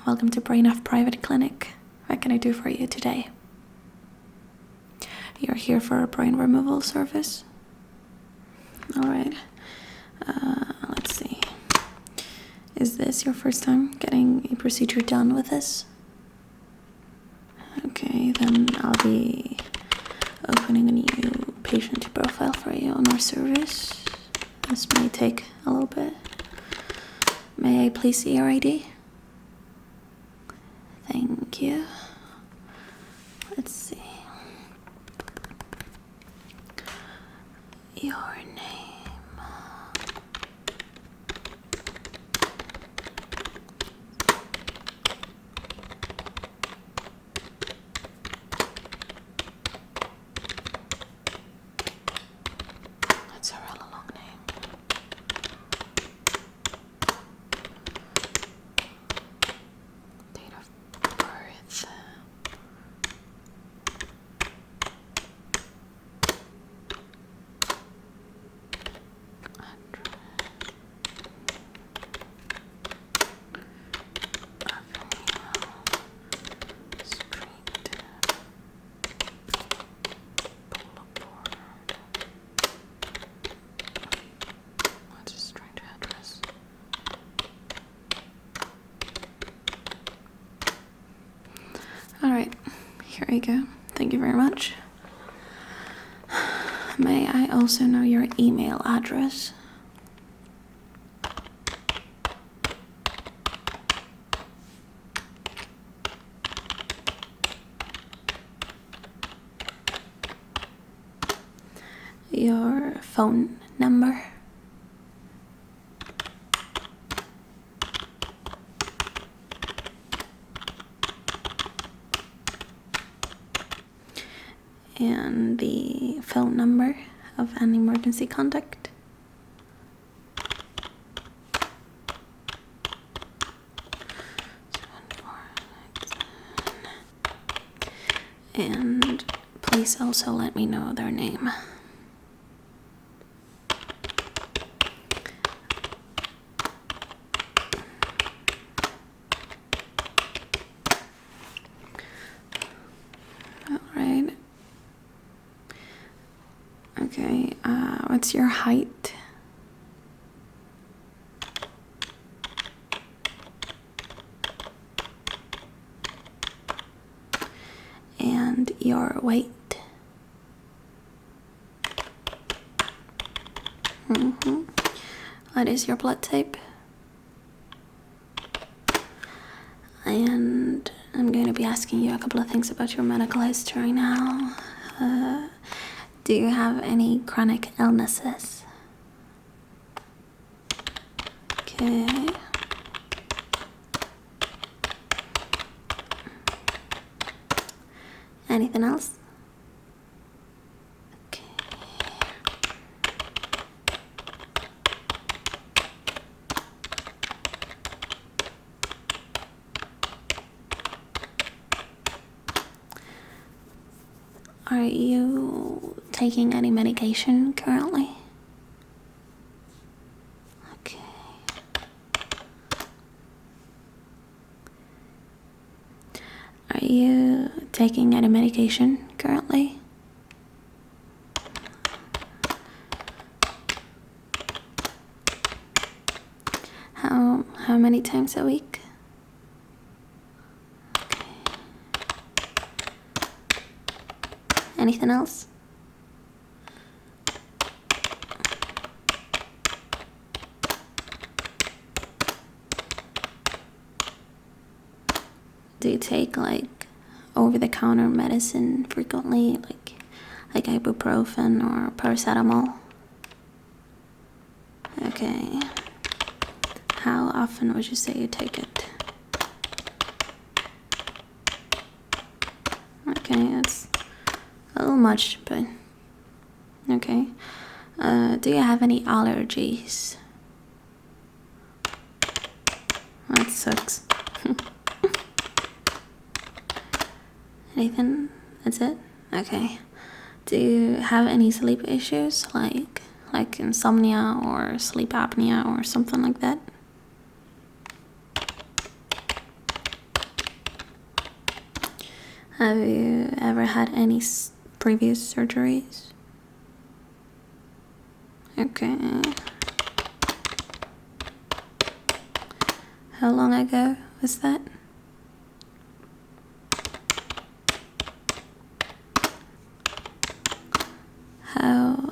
Welcome to Brain Off Private Clinic. What can I do for you today? You're here for a brain removal service? Alright. Let's see. Is this your first time getting a procedure done with this? Okay, then I'll be opening a new patient profile for you on our service. This may take a little bit. May I please see your ID? Thank you. Let's see. Your name. That's a really long name. Date of birth. Alright, here you go. Thank you very much. May I also know your email address? Your phone number? And the phone number of an emergency contact. And please also let me know their name. Alright. Okay, what's your height? And your weight? What is your blood type? And I'm going to be asking you a couple of things about your medical history now. Do you have any chronic illnesses? Okay. Anything else? Okay. Are you taking any medication currently? Okay. Are you taking any medication currently? How many times a week? Okay. Anything else? Do you take like over-the-counter medicine frequently, like ibuprofen or paracetamol? Okay. How often would you say you take it? Okay, that's a little much, but okay. Do you have any allergies? That sucks. Anything? That's it? Okay. Do you have any sleep issues, like insomnia or sleep apnea or something like that? Have you ever had any previous surgeries? Okay. How long ago was that?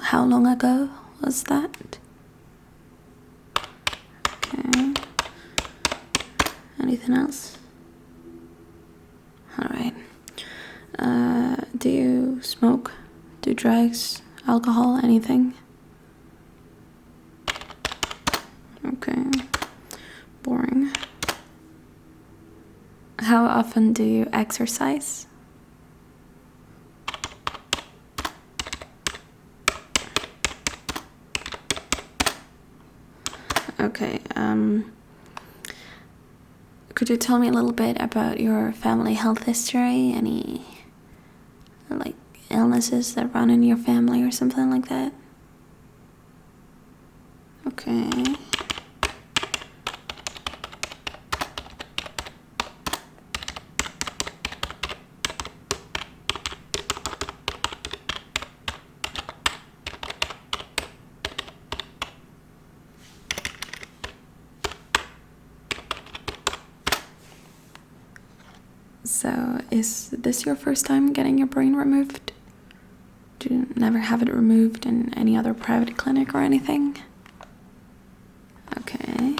How long ago was that? Okay. Anything else? Alright. Do you smoke? Do drugs? Alcohol? Anything? Okay. Boring. How often do you exercise? Okay, could you tell me a little bit about your family health history? Any, like, illnesses that run in your family or something like that? Okay. So, is this your first time getting your brain removed? Do you never have it removed in any other private clinic or anything? Okay.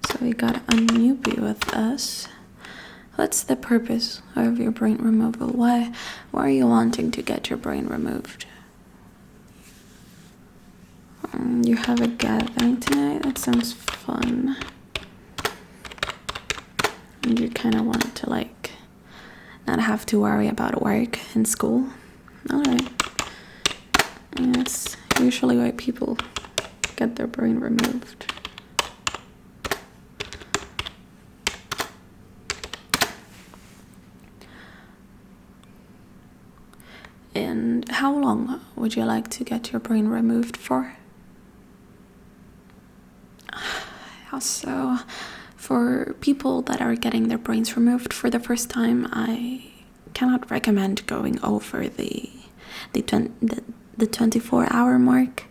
So we got a newbie with us. What's the purpose of your brain removal? Why are you wanting to get your brain removed? You have a gathering tonight? That sounds fun. And you kind of want to, like, not have to worry about work and school. Alright. And that's usually why people get their brain removed. And how long would you like to get your brain removed for? Also, for people that are getting their brains removed for the first time, I cannot recommend going over the 24-hour mark.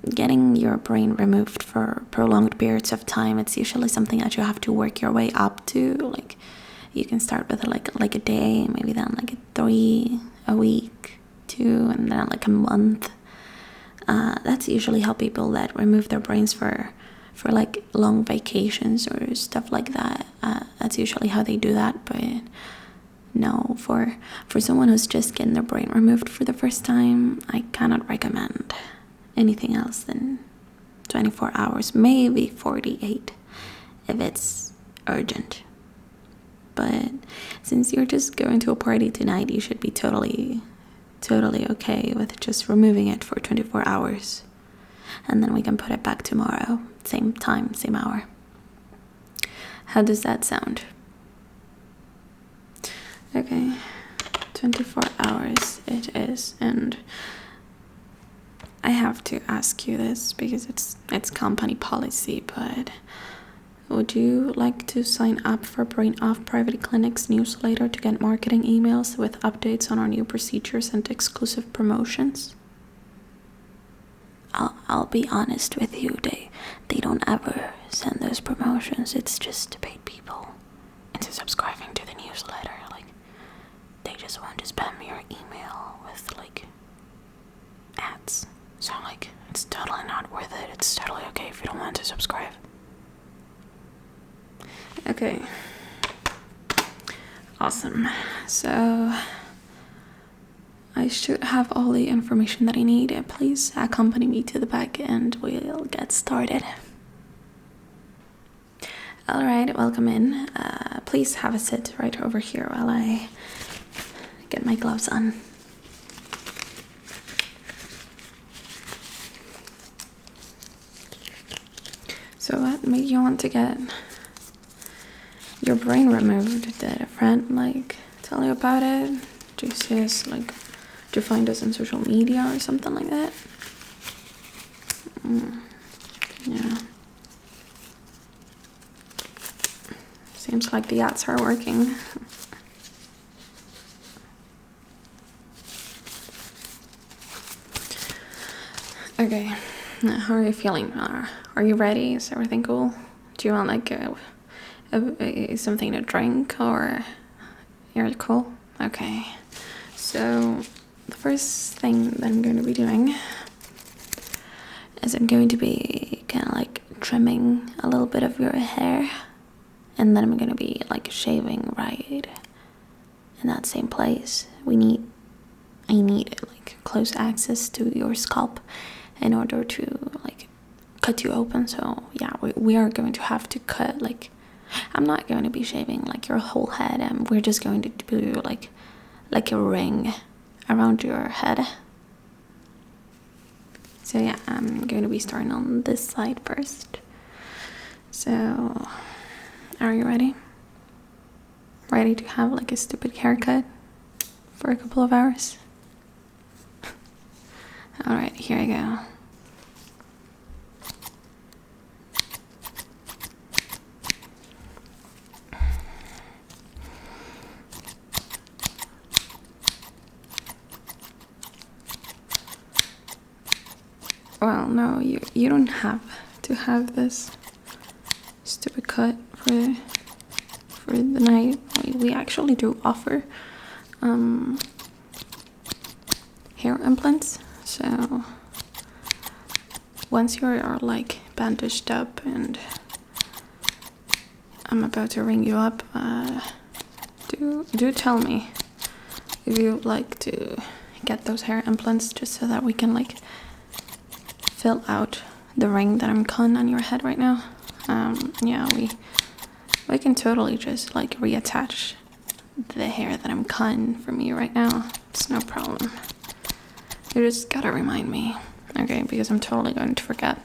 Getting your brain removed for prolonged periods of time, it's usually something that you have to work your way up to. Like, you can start with like a day, maybe then like 3, a week, 2, and then like a month. That's usually how people that remove their brains for like long vacations or stuff like that. That's usually how they do that. But no, for someone who's just getting their brain removed for the first time, I cannot recommend anything else than 24 hours, maybe 48 if it's urgent. But since you're just going to a party tonight, you should be totally okay with just removing it for 24 hours. And then we can put it back tomorrow, same time, same hour. How does that sound? Okay, 24 hours it is. And I have to ask you this because it's company policy, but would you like to sign up for Brain Off Private Clinic's newsletter to get marketing emails with updates on our new procedures and exclusive promotions? I'll be honest with you, they don't ever send those promotions. It's just to paid people into subscribing to the newsletter. Like, they just want to spam your email with like ads. So like, it's totally not worth it. It's totally okay if you don't want to subscribe. Okay. Awesome. So I should have all the information that I need. Please accompany me to the back and we'll get started. Alright, welcome in. Please have a sit right over here while I get my gloves on. So what made you want to get your brain removed? Did a friend like tell you about it? Did you see us, like, did you find us on social media or something like that? Yeah. Seems like the ads are working. Okay, now how are you feeling? Are you ready? Is everything cool? Do you want like something to drink, or you're cool? Okay, so the first thing that I'm going to be doing is I'm going to be kind of like trimming a little bit of your hair, and then I'm going to be like shaving right in that same place. I need like close access to your scalp in order to like cut you open. So yeah, we are going to have to cut, like, I'm not going to be shaving like your whole head, and we're just going to do like a ring around your head. So yeah, I'm going to be starting on this side first. So are you ready? Ready to have like a stupid haircut for a couple of hours? Alright, here I go. Well, no, you don't have to have this stupid cut for the night. We actually do offer hair implants. So once you're like bandaged up and I'm about to ring you up, do tell me if you'd like to get those hair implants, just so that we can like fill out the ring that I'm cutting on your head right now. Yeah, we can totally just like reattach the hair that I'm cutting from you right now. It's no problem. You just gotta remind me, okay? Because I'm totally going to forget.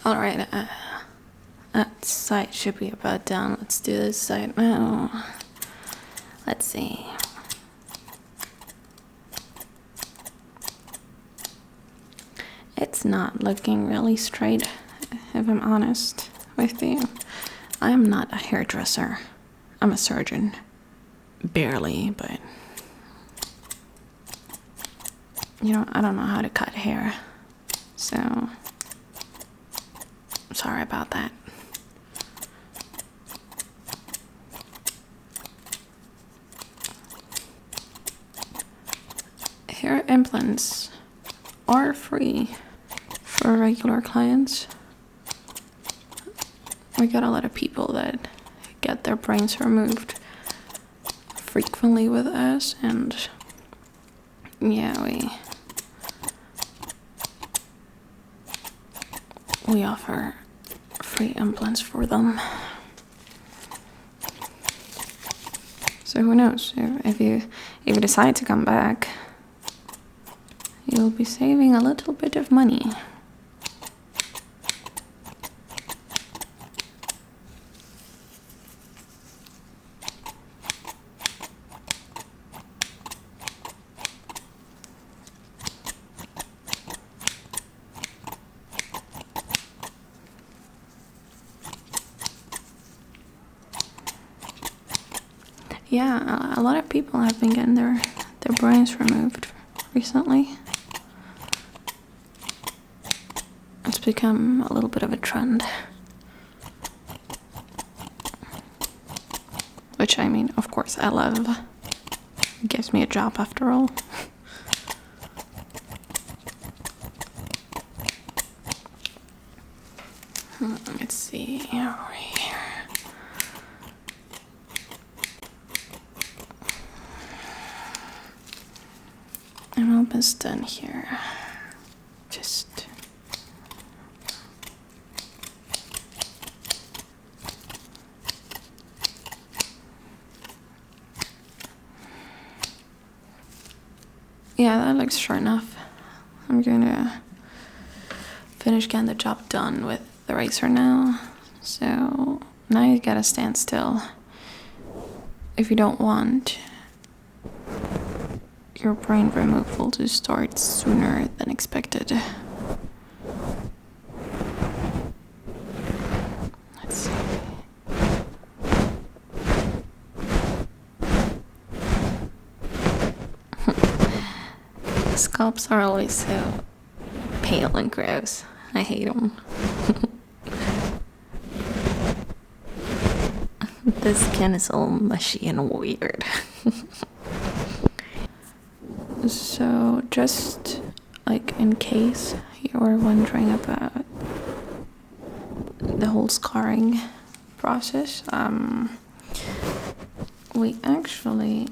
Alright, that side should be about done. Let's do this side now. Let's see. It's not looking really straight, if I'm honest with you. I am not a hairdresser. I'm a surgeon. Barely, but you know, I don't know how to cut hair. So sorry about that. Hair implants are free for regular clients. We got a lot of people that get their brains removed frequently with us, and yeah, we offer free implants for them. So who knows, if you decide to come back, you'll be saving a little bit of money. Yeah, a lot of people have been getting their brains removed recently. It's become a little bit of a trend. Which, I mean, of course, I love. It gives me a job after all. Let's see, over here. I'm almost done here. Just Yeah, that looks short enough. I'm gonna finish getting the job done with the razor now. So now you gotta stand still. If you don't want your brain removal to start sooner than expected. Let's see. Scalps are always so pale and gross. I hate them. The skin is all mushy and weird. So just like in case you were wondering about the whole scarring process, we actually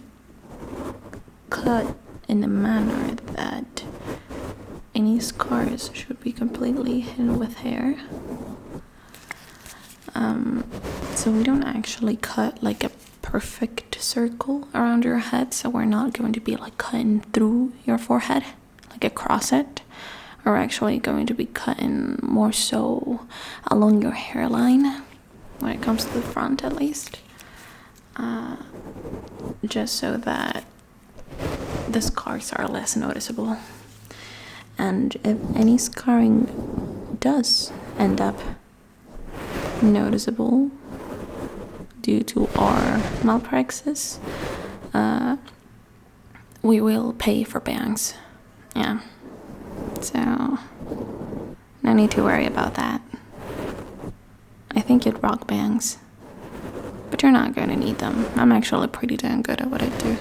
cut in a manner that any scars should be completely hidden with hair. So we don't actually cut like a perfect circle around your head, so we're not going to be like cutting through your forehead like across it. We're actually going to be cutting more so along your hairline when it comes to the front, at least, just so that the scars are less noticeable. And if any scarring does end up noticeable due to our malpractice, we will pay for bangs. Yeah. So, no need to worry about that. I think you'd rock bangs, but you're not going to need them. I'm actually pretty damn good at what I do.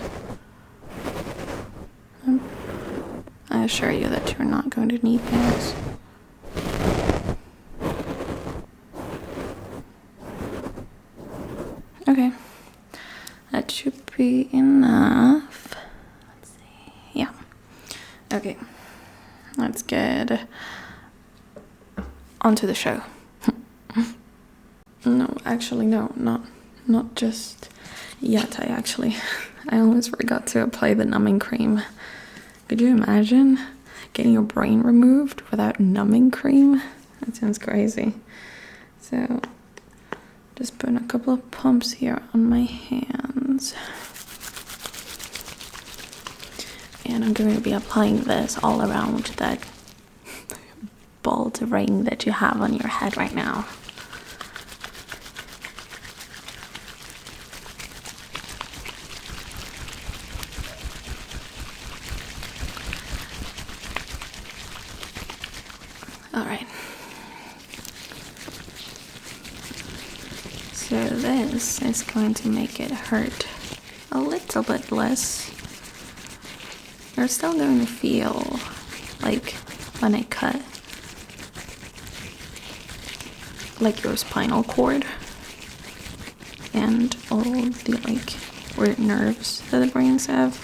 I assure you that you're not going to need bangs. Okay, that should be enough. Let's see. Yeah. Okay, let's get onto the show. No, actually, no, not just yet. I almost forgot to apply the numbing cream. Could you imagine getting your brain removed without numbing cream? That sounds crazy. So, just putting a couple of pumps here on my hands. And I'm going to be applying this all around that bald ring that you have on your head right now. Alright. So this is going to make it hurt a little bit less. You're still going to feel like when I cut, like your spinal cord and all the like weird nerves that the brains have.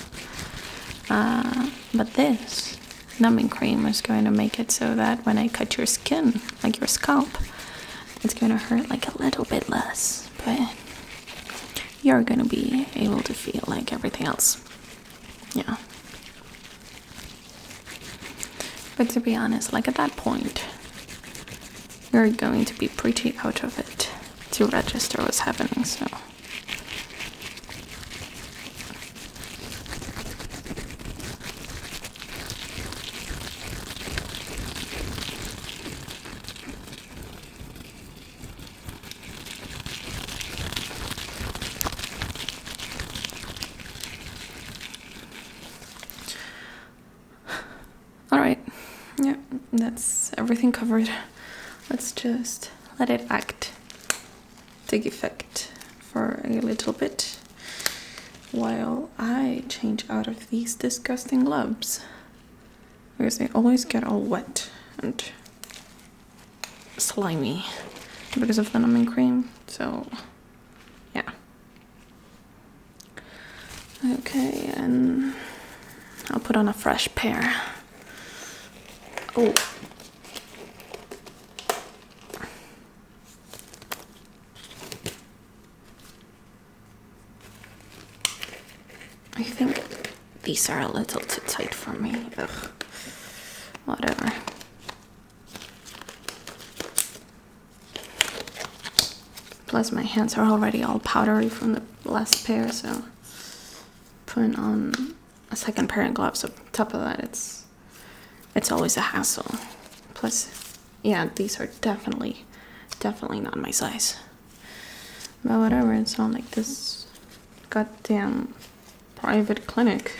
But this numbing cream is going to make it so that when I cut your skin, like your scalp, it's going to hurt like a little bit less, but you're going to be able to feel like everything else. Yeah. But to be honest, like at that point, you're going to be pretty out of it to register what's happening, so. Alright, yeah, that's everything covered. Let's just let it take effect for a little bit while I change out of these disgusting gloves, because they always get all wet and slimy because of the numbing cream. So yeah. Okay, and I'll put on a fresh pair. Oh, I think These are a little too tight for me. Ugh. Whatever. Plus my hands are already all powdery from the last pair, so putting on a second pair of gloves on top of that, it's always a hassle. Plus, yeah, these are definitely not my size. But whatever, it's not like this goddamn private clinic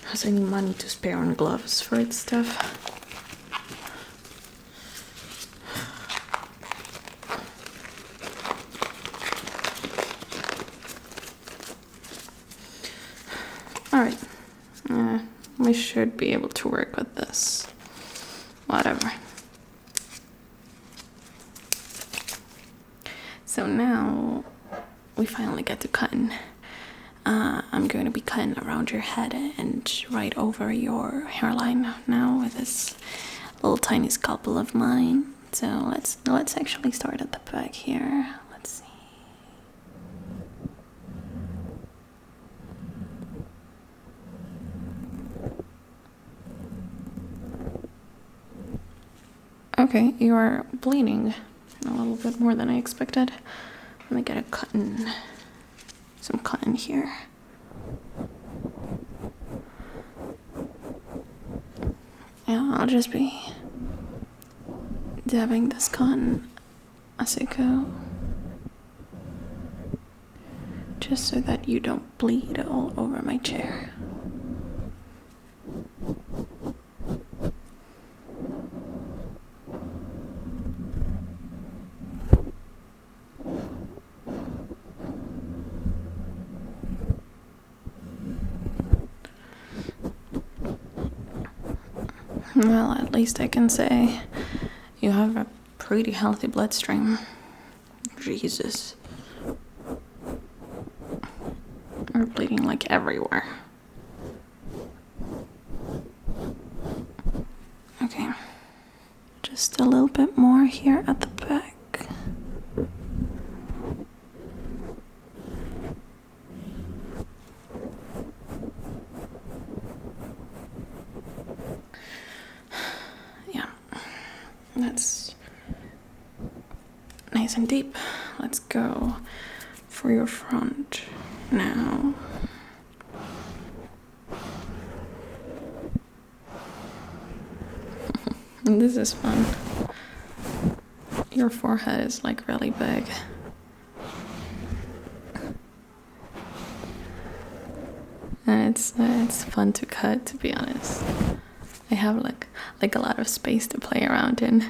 has any money to spare on gloves for its stuff. Alright, we should be able to work with this. Whatever. So now we finally get to cutting. I'm going to be cutting around your head and right over your hairline now with this little tiny scalpel of mine. So let's actually start at the back here. Let's see. Okay, you are bleeding a little bit more than I expected. Let me get some cotton here. Yeah, I'll just be dabbing this cotton as I go, just so that you don't bleed all over my chair. Well, at least I can say you have a pretty healthy bloodstream. Jesus. You're bleeding like everywhere. Okay. Just a little bit more here at the back. That's nice and deep. Let's go for your front now. This is fun. Your forehead is like really big. And it's fun to cut, to be honest. I have like a lot of space to play around in.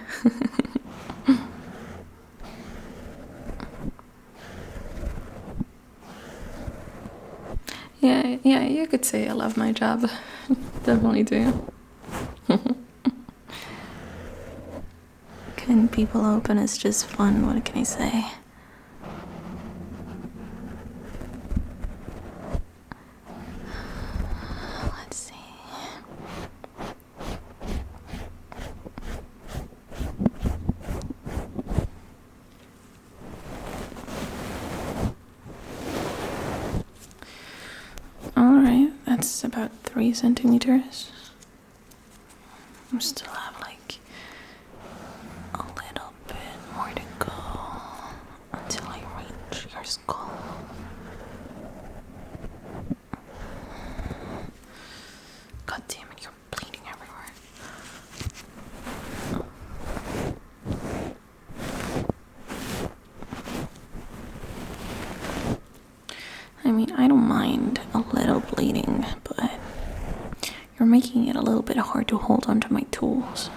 Yeah, you could say I love my job. Definitely do. Cutting people open is just fun, what can I say? Let's see. Alright, that's about 3 centimeters. I still have like a little bit more to go until I reach your skull. God damn it, you're bleeding everywhere. I mean, I don't mind a little bleeding, but you're making it a little bit hard to hold onto my tools.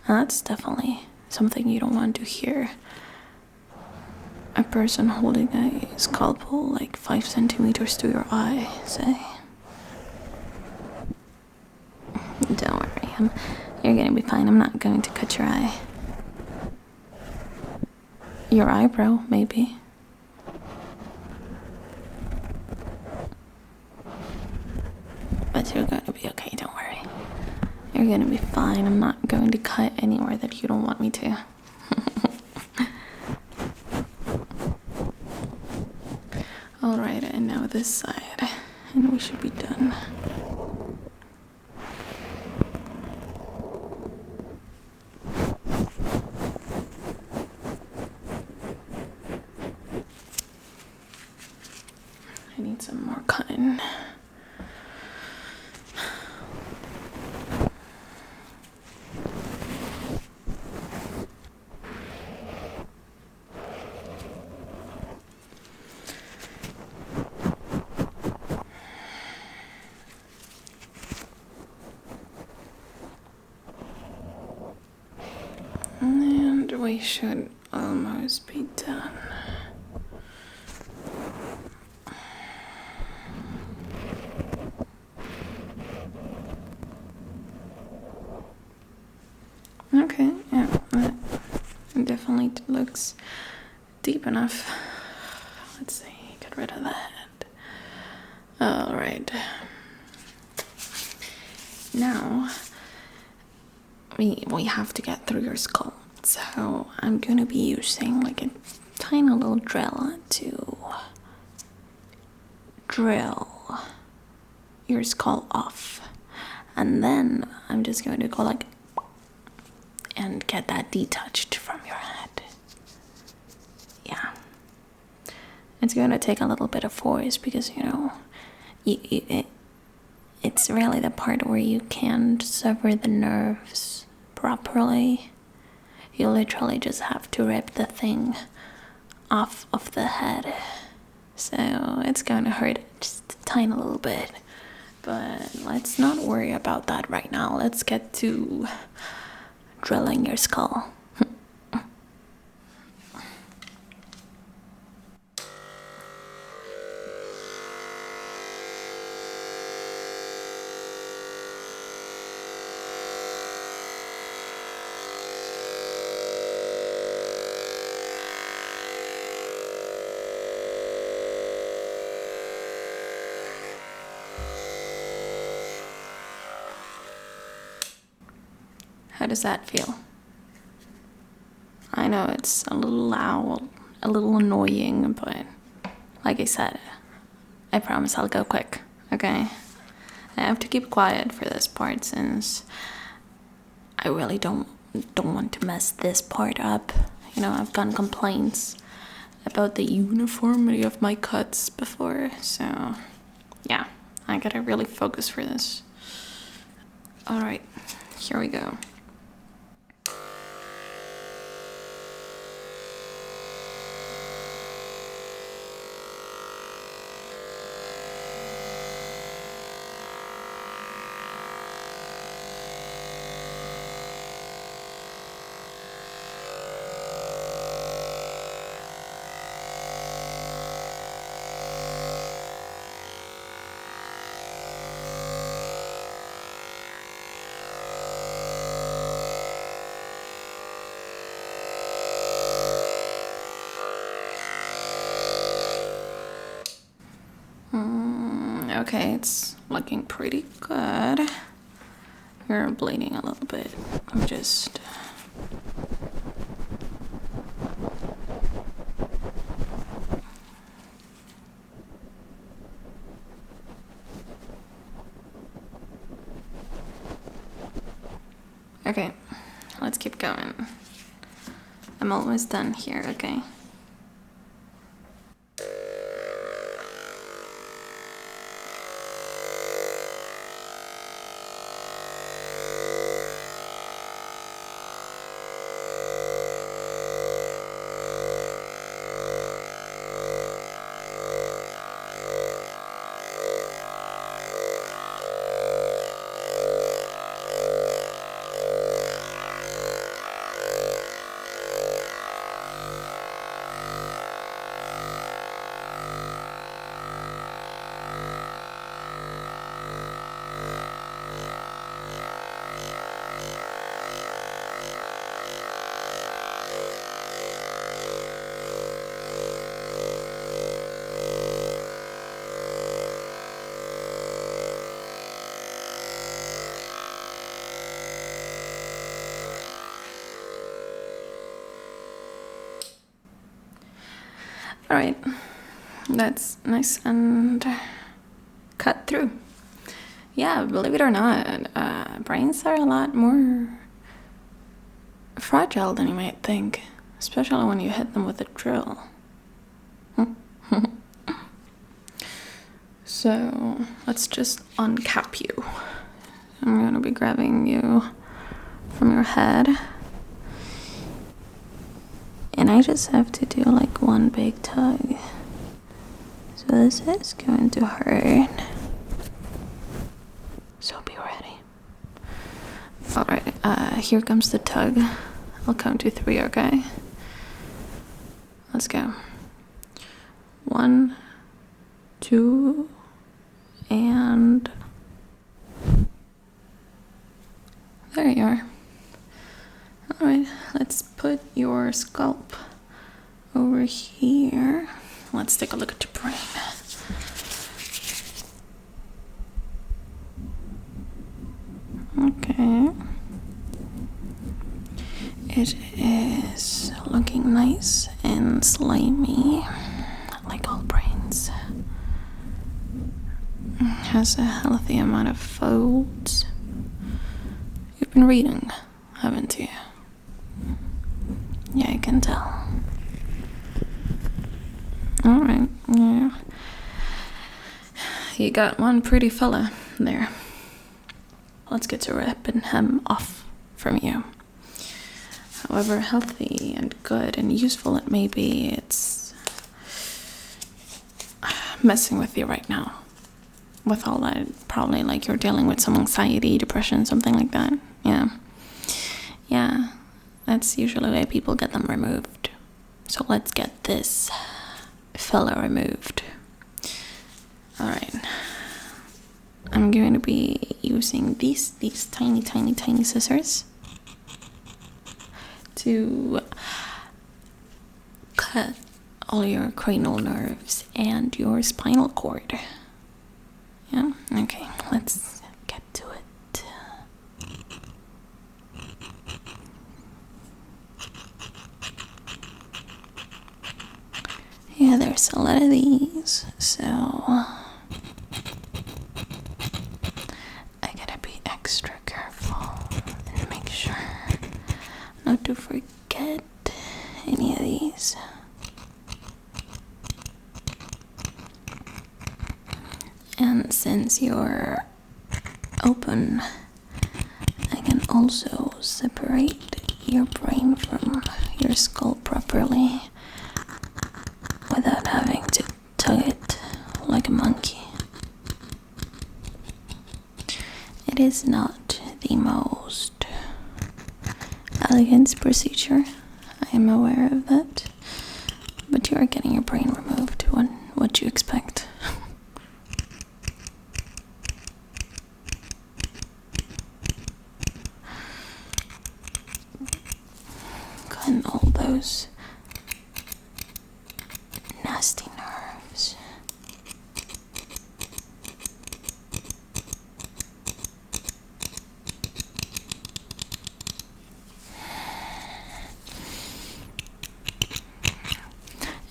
That's definitely something you don't want to hear. A person holding a scalpel like 5 centimeters to your eye, say. Don't worry, you're gonna be fine. I'm not going to cut your eye. Your eyebrow, maybe. But you're going to be okay, don't worry. You're gonna be fine. I'm not going to cut anywhere that you don't want me to. Alright, and now this side. And we should be done. I need some more cotton. And we should almost be done. Okay, yeah, that definitely looks deep enough. Let's see, get rid of that. Alright. Now, we have to get through your skull. So I'm gonna be using like a tiny little drill to drill your skull off. And then I'm just going to go like and get that detached from your head. Yeah. It's going to take a little bit of force because, you know, it's really the part where you can't sever the nerves properly. You literally just have to rip the thing off of the head. So it's going to hurt just a tiny little bit. But let's not worry about that right now. Let's get to drilling your skull. How does that feel? I know it's a little loud, a little annoying, but like I said, I promise I'll go quick, okay? I have to keep quiet for this part since I really don't want to mess this part up. You know, I've gotten complaints about the uniformity of my cuts before, so yeah, I gotta really focus for this. Alright, here we go. Okay, it's looking pretty good. You're bleeding a little bit. I'm just... Okay, let's keep going. I'm almost done here, okay? Alright, That's nice and cut through. Yeah, believe it or not, brains are a lot more fragile than you might think, especially when you hit them with a drill. So let's just uncap you. I'm going to be grabbing you from your head. And I just have to do like one big tug. So this is going to hurt. So be ready. Alright, here comes the tug. I'll count to 3, okay? Let's go. 1, 2, and there you are. Alright, let's put your scalp over here. Let's take a look at your brain. Okay. It is looking nice and slimy, like all brains. Has a healthy amount of folds. You've been reading, haven't you? Yeah, I can tell. Alright, yeah. You got one pretty fella there. Let's get to ripping him off from you. However healthy and good and useful it may be, it's messing with you right now. With all that, probably like you're dealing with some anxiety, depression, something like that. Yeah, that's usually why people get them removed. So let's get this fella removed. Alright, I'm going to be using these tiny scissors to cut all your cranial nerves and your spinal cord. Yeah, okay, let's get to it. Yeah, there's a lot of these, so I gotta be extra careful and make sure not to forget any of these. And since you're open, I can also separate your brain from your skull properly without having to tug it like a monkey. It is not the most elegant procedure, I am aware of that, but you are getting your brain removed. What you expect? Cutting all those nasty nerves.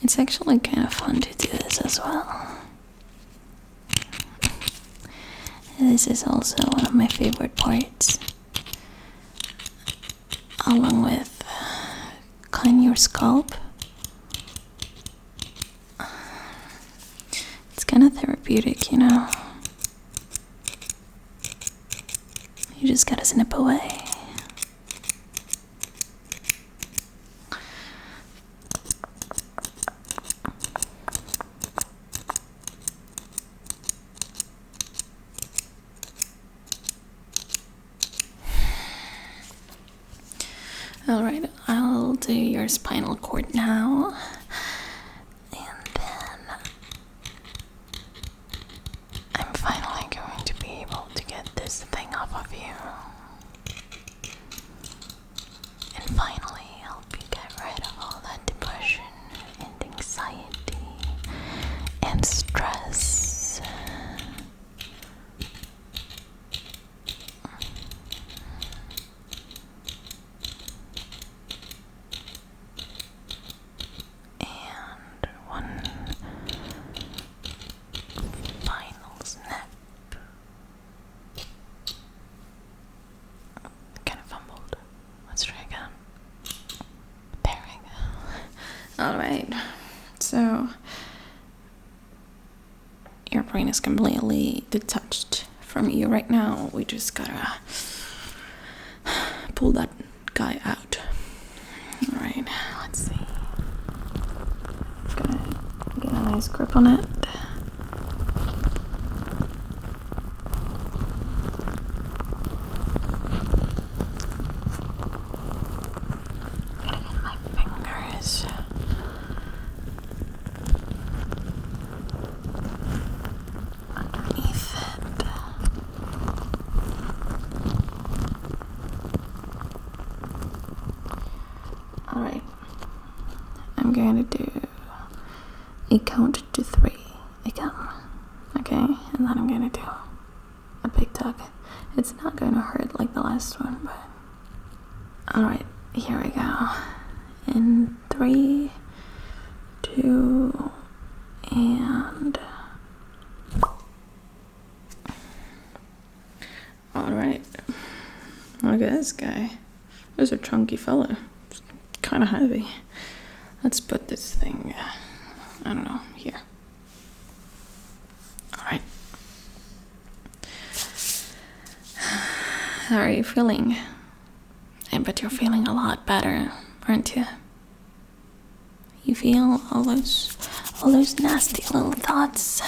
It's actually kind of fun to do this as well. This is also one of my favorite parts, along with cleaning your scalp. It's kind of therapeutic, you know. You just gotta snip away. Alright, I'll do your spinal cord now. And then I'm finally going to be able to get this thing off of you. And finally help you get rid of all that depression and anxiety and stress. brain is completely detached from you right now. We just gotta pull that guy out. Alright, let's see. Gotta get a nice grip on it. Gotta get my fingers. Underneath it. Alright. I'm going to do a count to 3 again. Okay? And then I'm going to do a big tug. It's not going to hurt like the last one, but... Alright, here we go. In 3, 2, and... Alright. Look at this guy. This is a chunky fella. It's kind of heavy. Let's put this thing, I don't know, here. Alright. How are you feeling? I bet you're feeling a lot better, aren't you? You feel all those nasty little thoughts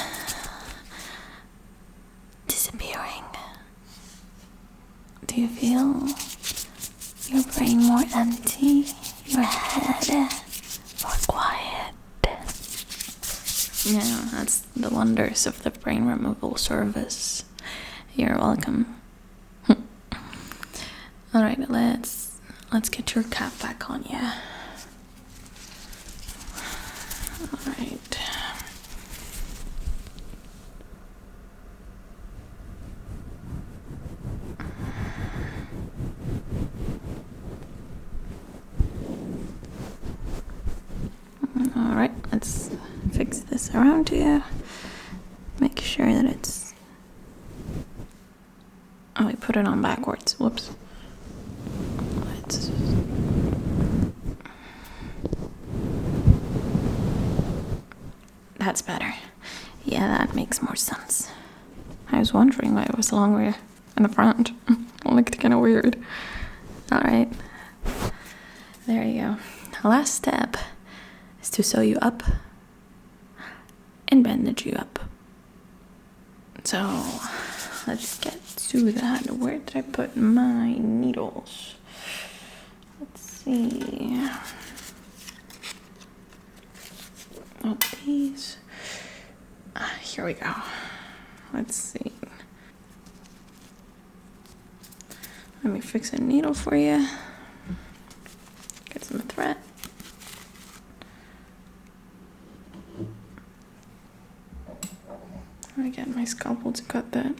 disappearing. Do you feel your brain more empty, your head more quiet? Yeah, that's the wonders of the brain removal service. You're welcome. Alright, let's get your cap back on, yeah. Alright. Alright, let's fix this around you. Make sure that it's... Oh, we put it on backwards. Whoops. Let's... That's better. Yeah, that makes more sense. I was wondering why it was longer in the front. It looked kind of weird. Alright. There you go. The last step is to sew you up and bandage you up. So, let's get to that. Where did I put my needles? Let's see. Not these. Here we go. Let's see. Let me fix a needle for you. Get some thread. I get my scalpel to cut that.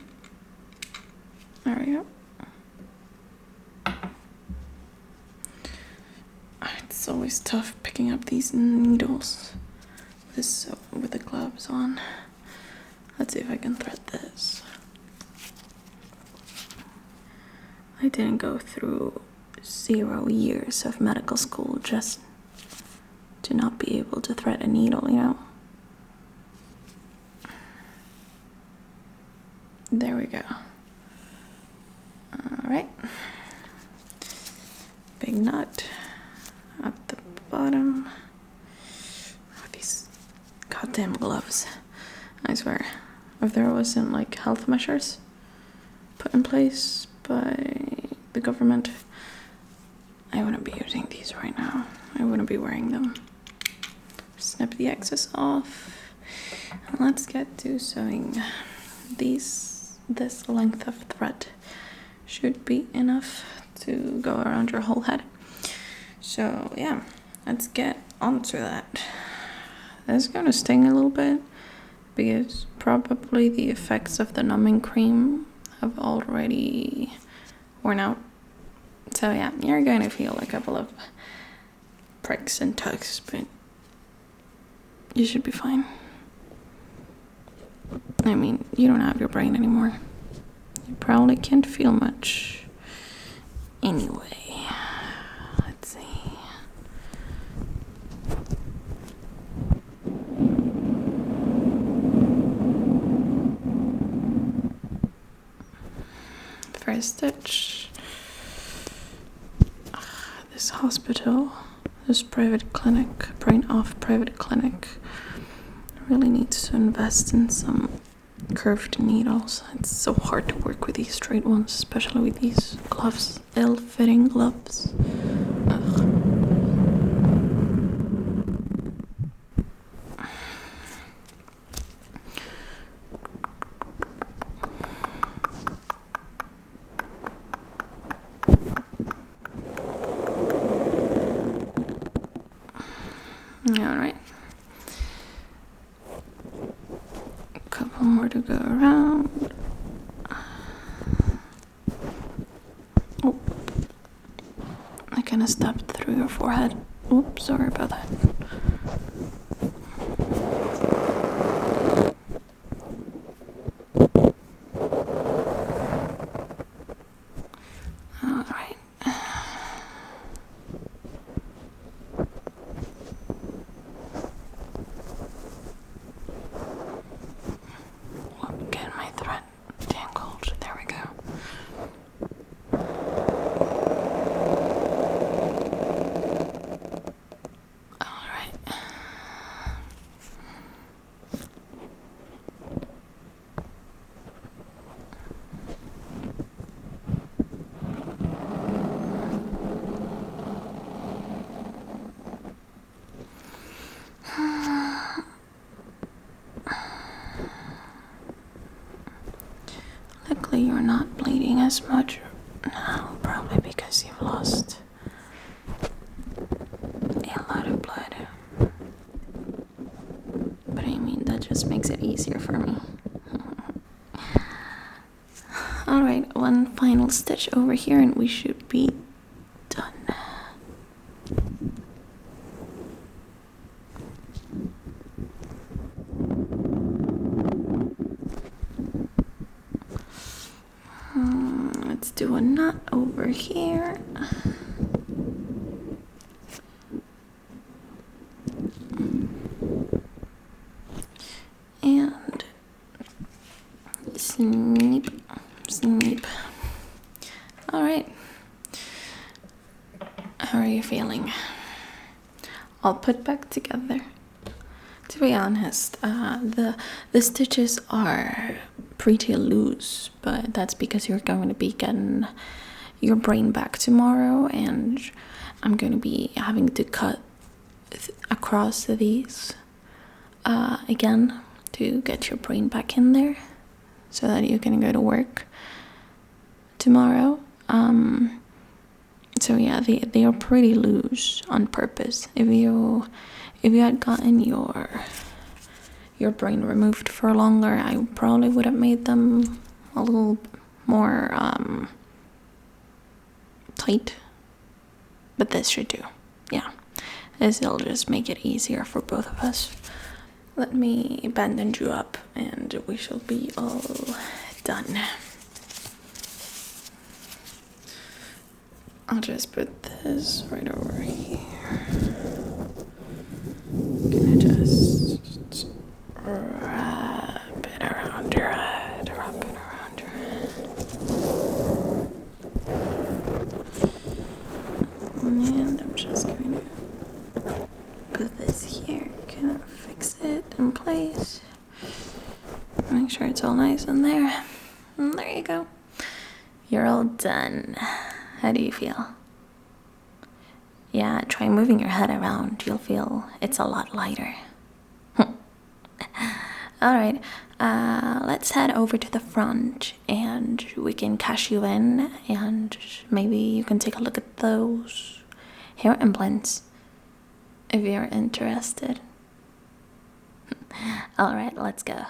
There we go. It's always tough picking up these needles with the gloves on. Let's see if I can thread this. I didn't go through 0 years of medical school just to not be able to thread a needle, you know? There we go. Alright. Big nut at the bottom. Oh, these goddamn gloves. I swear, if there wasn't like health measures put in place by the government, I wouldn't be using these right now. I wouldn't be wearing them. Snip the excess off. And let's get to sewing these. This length of thread should be enough to go around your whole head. So yeah, let's get onto that. It's gonna sting a little bit because probably the effects of the numbing cream have already worn out. So yeah, you're going to feel a couple of pricks and tugs, but you should be fine. I mean, you don't have your brain anymore. You probably can't feel much. Anyway, let's see. a stitch. This hospital, this private clinic, brain off private clinic, really needs to invest in some curved needles. It's so hard to work with these straight ones, especially with these gloves, ill-fitting gloves. Ugh. Alright. A couple more to go around. Oh. I kind of stepped through your forehead. Oops, sorry about that. Alright. Get my thread tangled. There we go. Alright. Luckily you're not bleeding as much now, probably because you've lost a lot of blood. But I mean, that just makes it easier for me. Alright, one final stitch over here and we should be done. Let's do a knot over here. And snip, snip. All right. How are you feeling? All put back together. To be honest, the stitches are pretty loose, but that's because you're going to be getting your brain back tomorrow, and I'm going to be having to cut across these again to get your brain back in there so that you can go to work tomorrow. So yeah, they are pretty loose on purpose. If you had gotten your brain removed for longer, I probably would have made them a little more tight, but this should do. Yeah, this will just make it easier for both of us. Let me bandage you up and we shall be all done. I'll just put this right over here. Gonna just wrap it around your head, wrap it around your head. And I'm just going to put this here, kind of fix it in place. Make sure it's all nice in there. And there you go. You're all done. How do you feel? Yeah, try moving your head around. You'll feel it's a lot lighter. Alright, let's head over to the front and we can cash you in and maybe you can take a look at those hair implants if you're interested. Alright, let's go.